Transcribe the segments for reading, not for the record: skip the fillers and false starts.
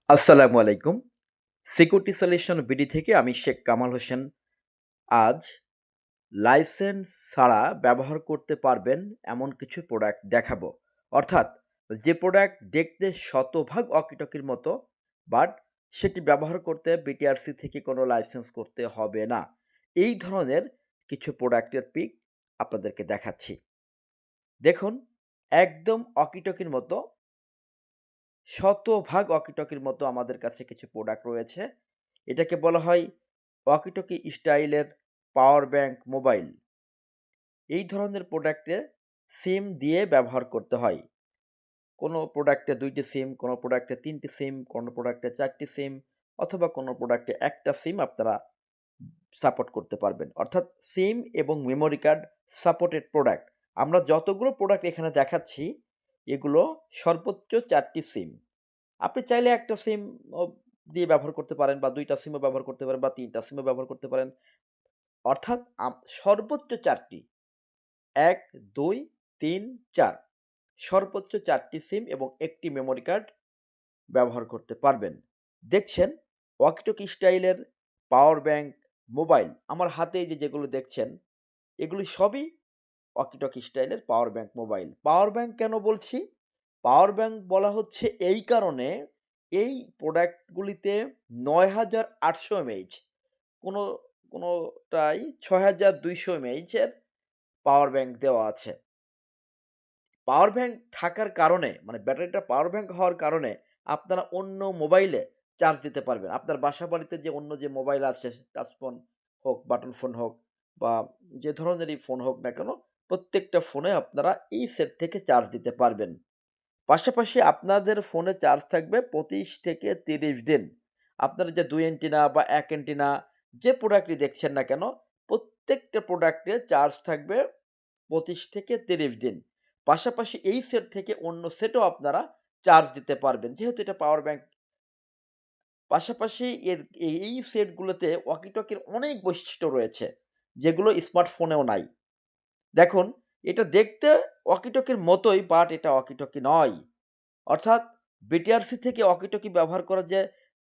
আসসালামু আলাইকুম। Security solution BD থেকে আমি শেখ কামাল হোসেন। আজ লাইসেন্স ছাড়া ব্যবহার করতে পারবেন এমন কিছু প্রোডাক্ট দেখাবো। অর্থাৎ যে প্রোডাক্ট দেখতে শতভাগ অকিটকির মতো, বাট সেটি ব্যবহার করতে বিটিআরসি থেকে কোনো লাইসেন্স করতে হবে না। এই ধরনের কিছু প্রোডাক্টের পিক আপনাদেরকে দেখাচ্ছি। দেখুন, একদম অকিটকির মতো, শতভাগ ওয়াকিটকির মতো আমাদের কাছে কিছু প্রোডাক্ট রয়েছে। এটাকে বলা হয় ওয়াকিটকি স্টাইলের পাওয়ার ব্যাংক মোবাইল। এই ধরনের প্রোডাক্টে সিম দিয়ে ব্যবহার করতে হয়। কোনো প্রোডাক্টে ২ টি সিম, কোনো প্রোডাক্টে ৩ টি সিম, কোনো প্রোডাক্টে ৪ টি সিম অথবা কোনো প্রোডাক্টে ১ টা সিম আপনারা সাপোর্ট করতে পারবেন। অর্থাৎ সিম এবং মেমোরি কার্ড সাপোর্টেড প্রোডাক্ট। আমরা যতগুলো প্রোডাক্ট এখানে দেখাচ্ছি, এগুলো সর্বোচ্চ ৪ টি সিম। আপনি চাইলে একটা সিম ও দিয়ে ব্যবহার করতে পারেন বা ২ টা সিমও ব্যবহার করতে পারেন বা ৩ টা সিমও ব্যবহার করতে পারেন। অর্থাৎ সর্বোচ্চ ৪ টি। ১, ২, ৩, ৪ সর্বোচ্চ ৪ টি সিম এবং ১ টি মেমোরি কার্ড ব্যবহার করতে পারবেন। দেখছেন ওয়াকিটকি স্টাইলের পাওয়ার ব্যাংক মোবাইল। আমার হাতে এই যে যেগুলো দেখছেন, এগুলি সবই ওয়াকিটকি স্টাইলের power bank mobile. Power bank কেন বলছি? পাওয়ার ব্যাংক বলা হচ্ছে এই কারণে, এই প্রোডাক্টগুলিতে ৯,৮০০ এমএইচ, কোনো কোনোটায় ৬,২০০ এমএইচ এর পাওয়ার ব্যাংক দেওয়া আছে। পাওয়ার ব্যাংক থাকার কারণে, মানে ব্যাটারিটা পাওয়ার ব্যাংক হওয়ার কারণে আপনারা অন্য মোবাইলে চার্জ দিতে পারবেন। আপনার বাসাবাড়িতে যে অন্য যে মোবাইল আছে, টাচ ফোন হোক, বাটন ফোন হোক বা যে ধরনেরই ফোন হোক না কেন, প্রত্যেকটা ফোনে আপনারা এই সেট থেকে চার্জ দিতে পারবেন। পাশাপাশি আপনাদের ফোনে চার্জ থাকবে ২৫ থেকে ৩০ দিন। আপনার যে ২ অ্যান্টেনা বা ১ অ্যান্টেনা যে প্রোডাক্টই দেখছেন না কেন, প্রত্যেকটা প্রোডাক্টে চার্জ থাকবে ২৫ থেকে ৩০ দিন। পাশাপাশি এই সেট থেকে অন্য সেটও আপনারা চার্জ দিতে পারবেন। যেহেতু এটা পাওয়ার ব্যাংক, পাশাপাশি এই সেটগুলোতে ওয়াকিটকির অনেক বৈশিষ্ট্য রয়েছে, যেগুলো স্মার্টফোনেও নাই। দেখুন, এটা দেখতে ওয়াকিটকির মতোই, বাট এটা ওয়াকিটকি নয়। অর্থাৎ বিটিআরসি থেকে ওয়াকিটকি ব্যবহার করার যে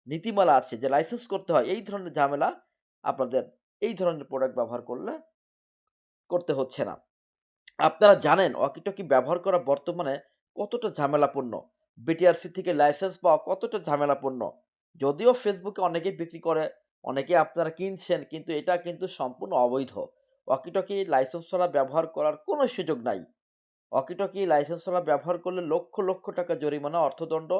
নীতিমালা আছে, যে লাইসেন্স করতে হয়, এই ধরনের ঝামেলা আপনাদের এই ধরনের প্রোডাক্ট ব্যবহার করলে করতে হচ্ছে না। আপনারা জানেন ওয়াকিটকি ব্যবহার করা বর্তমানে কতটা ঝামেলাপূর্ণ। বিটিআরসি থেকে লাইসেন্স পাওয়া কতটা ঝামেলাপূর্ণ। যদিও ফেসবুকে অনেকেই বিক্রি করে, অনেকেই আপনারা কিনছেন, কিন্তু এটা কিন্তু সম্পূর্ণ অবৈধ। ওয়াকিটকি লাইসেন্স ছাড়া ব্যবহার করার কোনো সুযোগ নাই। ওয়াকিটকি লাইসেন্স ছাড়া ব্যবহার করলে লক্ষ, লক্ষ টাকা জরিমানা, অর্থদণ্ড,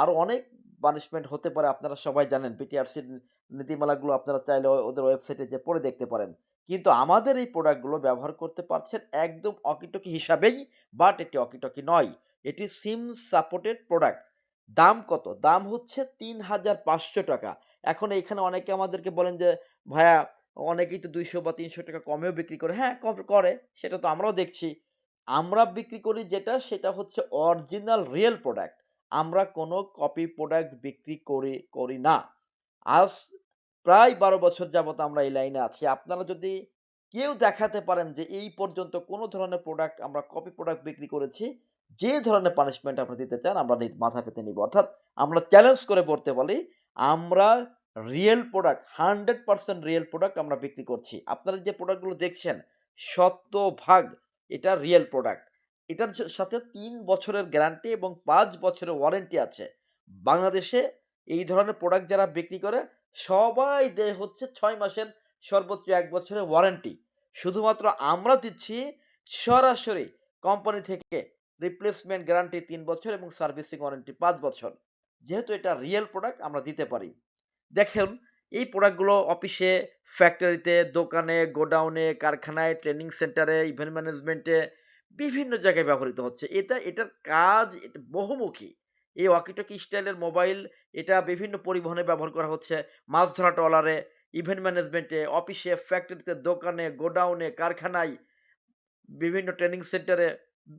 আরো অনেক পানিশমেন্ট হতে পারে। আপনারা সবাই জানেন বিটিআরসির নীতিমালাগুলো আপনারা চাইলে ওদের ওয়েবসাইটে যেয়ে পড়ে দেখতে পারেন। কিন্তু আমাদের এই প্রোডাক্টগুলো ব্যবহার করতে পারছেন একদম ওয়াকিটকি হিসাবেই, বাট এটি ওয়াকিটকি নয়। এটি সিম সাপোর্টেড প্রোডাক্ট। দাম কত? দাম হচ্ছে ৳৩,৫০০। এখন এইখানে অনেকে আমাদেরকে বলেন যে, "ভাইয়া, অনেকেই তো ৳২০০ বা ৳৩০০ কমেও বিক্রি করে।" হ্যাঁ, করে। সেটা তো আমরাও দেখছি। আমরা বিক্রি করি যেটা, সেটা হচ্ছে অরিজিনাল রিয়েল প্রোডাক্ট। আমরা কোনো কপি প্রোডাক্ট বিক্রি করি না। আজ প্রায় ১২ বছর যাবত আমরা এই লাইনে আছি। আপনারা যদি কেউ দেখাতে পারেন যে এই পর্যন্ত কোনো ধরনের প্রোডাক্ট আমরা কপি প্রোডাক্ট বিক্রি করেছি, যে ধরনের পানিশমেন্ট আপনি দিতে চান আমরা মাথা পেতে নিব। অর্থাৎ আমরা চ্যালেঞ্জ করে বলতে পারি, আমরা রিয়েল প্রোডাক্ট, 100% রিয়েল প্রোডাক্ট আমরা বিক্রি করছি। আপনারা যে প্রোডাক্টগুলো দেখছেন, শতভাগ এটা রিয়েল প্রোডাক্ট। এটার সাথে ৩ বছরের গ্যারান্টি এবং ৫ বছরের ওয়ারেন্টি আছে। বাংলাদেশে এই ধরনের প্রোডাক্ট যারা বিক্রি করে, সবাই দেয় হচ্ছে ৬ মাসের, সর্বোচ্চ ১ বছরের ওয়ারেন্টি। শুধুমাত্র আমরা দিচ্ছি সরাসরি কোম্পানি থেকে রিপ্লেসমেন্ট গ্যারান্টি ৩ বছর এবং সার্ভিসিং ওয়ারেন্টি ৫ বছর। যেহেতু এটা রিয়েল প্রোডাক্ট আমরা দিতে পারি। দেখুন, এই প্রোডাক্টগুলো অফিসে, ফ্যাক্টরিতে, দোকানে, গোডাউনে, কারখানায়, ট্রেনিং সেন্টারে, ইভেন্ট ম্যানেজমেন্টে বিভিন্ন জায়গায় ব্যবহৃত হচ্ছে। এটার কাজ এটা বহুমুখী। এই ওয়াকিটকি স্টাইলের মোবাইল, এটা বিভিন্ন পরিবহনে ব্যবহার করা হচ্ছে। মাছ ধরা ট্রলারে, ইভেন্ট ম্যানেজমেন্টে, অফিসে, ফ্যাক্টরিতে, দোকানে, গোডাউনে, কারখানায়, বিভিন্ন ট্রেনিং সেন্টারে,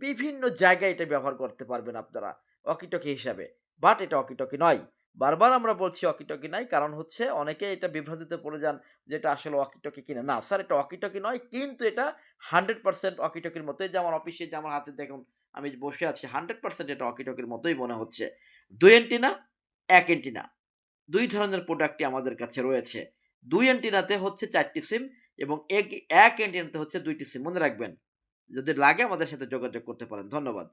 বিভিন্ন জায়গায় এটা ব্যবহার করতে পারবেন আপনারা ওয়াকিটকি হিসাবে। বাট এটা ওয়াকিটকি নয়। বারবার আমরা বলছি ওয়াকিটকি নয়, কারণ হচ্ছে অনেকে এটা বিভ্রান্তিতে পড়ে যান যে এটা আসলে ওয়াকিটকি কিনা। না স্যার, এটা ওয়াকিটকি নয়, কিন্তু এটা 100% ওয়াকিটকির মতো। এই যে আমার অফিসে যে আমার হাতে দেখুন আমি বসে আছি, 100% এটা ওয়াকিটকির মতোই মনে হচ্ছে। ২ অ্যান্টেনা, এক অ্যান্টেনা। ২ ধরনের প্রোডাক্টই আমাদের কাছে রয়েছে। ২ অ্যান্টেনাতে হচ্ছে ৪ টি সিম এবং এক অ্যান্টেনাতে হচ্ছে ২ টি সিম। মনে রাখবেন। যদি লাগে আমাদের সাথে যোগাযোগ করতে পারেন। ধন্যবাদ।